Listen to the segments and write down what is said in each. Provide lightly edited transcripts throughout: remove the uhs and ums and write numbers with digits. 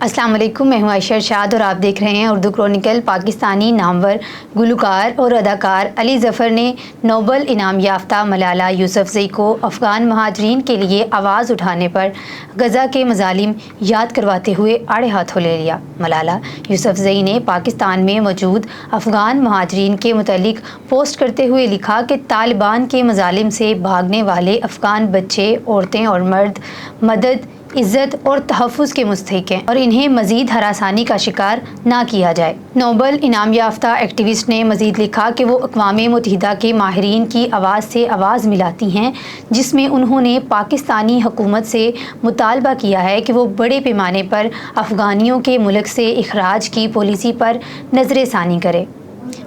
अस्सलाम वालेकुम, मैं हूं आयशा इरशाद और आप देख रहे हैं उर्दू क्रॉनिकल। पाकिस्तानी नामवर गुलकार और अदाकार अली ज़फ़र ने नोबल इनाम याफ्ता मलाला यूसुफ़ज़ई को अफ़गान महाजरीन के लिए आवाज़ उठाने पर गज़ा के मज़ालिम याद करवाते हुए आड़े हाथों ले लिया। मलाला यूसुफ़ज़ई ने पाकिस्तान में मौजूद अफ़गान महाजरीन के मुतल्लिक पोस्ट करते हुए लिखा कि तालिबान के मज़ालिम से भागने वाले अफ़गान बच्चे, औरतें और मर्द मदद, इज़्ज़त और तहफ़्फ़ुज़ के मुस्तहिक़ हैं और इन्हें मज़ीद हरासानी का शिकार ना किया जाए। नोबल इनाम याफ्ता एक्टिविस्ट ने मज़ीद लिखा कि वो अक़वाम मुत्तहिदा के माहिरीन की आवाज़ से आवाज़ मिलाती हैं, जिसमें उन्होंने पाकिस्तानी हुकूमत से मुतालबा किया है कि वो बड़े पैमाने पर अफ़गानियों के मुल्क से इखराज की पॉलिसी पर नज़रसानी करे।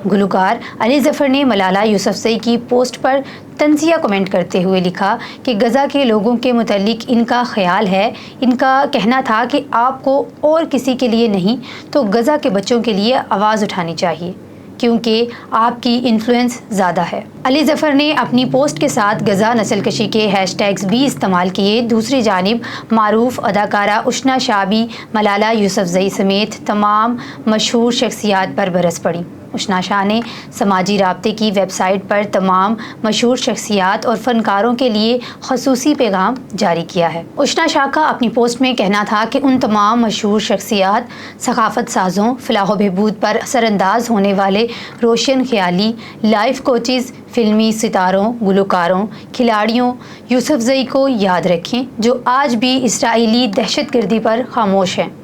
गुलकार अली ज़फ़र ने मलाला यूसुफ़ज़ई की पोस्ट पर तंज़िया कमेंट करते हुए लिखा कि गज़ा के लोगों के मुतल्लिक इनका ख्याल है, इनका कहना था कि आपको और किसी के लिए नहीं तो गज़ा के बच्चों के लिए आवाज़ उठानी चाहिए क्योंकि आपकी इन्फ्लुएंस ज़्यादा है। अली ज़फ़र ने अपनी पोस्ट के साथ गज़ा नस्लकशी के हैशटैग्स भी इस्तेमाल किए। दूसरी जानिब मारूफ अदाकारा उशना शाह भी मलाला यूसुफ़ज़ई समेत तमाम मशहूर शख्सियात पर बरस पड़ी। उशना शाह ने समाजी राब्ते की वेबसाइट पर तमाम मशहूर शख्सियात और फ़नकारों के लिए ख़ुसूसी पैगाम जारी किया है। उशना शाह का अपनी पोस्ट में कहना था कि उन तमाम मशहूर शख्सियात, सकाफ़त साज़ों, फ़लाह व बहबूद पर असरअंदाज होने वाले रोशन ख़याली लाइफ कोचेज़, फ़िल्मी सितारों, गुलकारों, खिलाड़ियों यूसुफ़ज़ई को याद रखें जो आज भी इसराइली दहशतगर्दी पर खामोश हैं।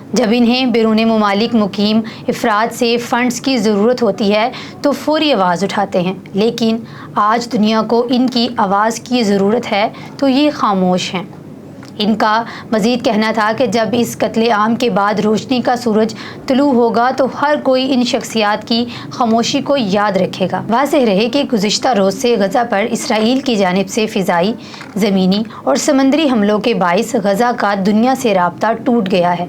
जब इन्हें बैरून ममालिक मुकीम अफराद से फ़ंड्स की ज़रूरत होती है तो फ़ौरी आवाज़ उठाते हैं, लेकिन आज दुनिया को इनकी आवाज़ की ज़रूरत है तो ये खामोश हैं। इनका मज़ीद कहना था कि जब इस कत्ले आम के बाद रोशनी का सूरज तुलू होगा तो हर कोई इन शख्सियात की खामोशी को याद रखेगा। वाज़ेह रहे कि गुज़िश्ता रोज़ से गज़ा पर इसराइल की जानिब से फ़िज़ाई, ज़मीनी और समंदरी हमलों के बाइस गज़ा का दुनिया से राब्ता टूट गया है।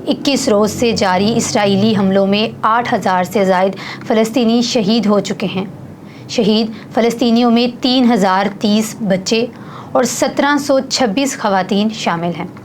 21 रोज़ से जारी इसराइली हमलों में 8000 से ज़ायद फ़लस्तीनी शहीद हो चुके हैं। शहीद फ़लस्तीनियों में 3030 बच्चे और 1726 ख़वातीन शामिल हैं।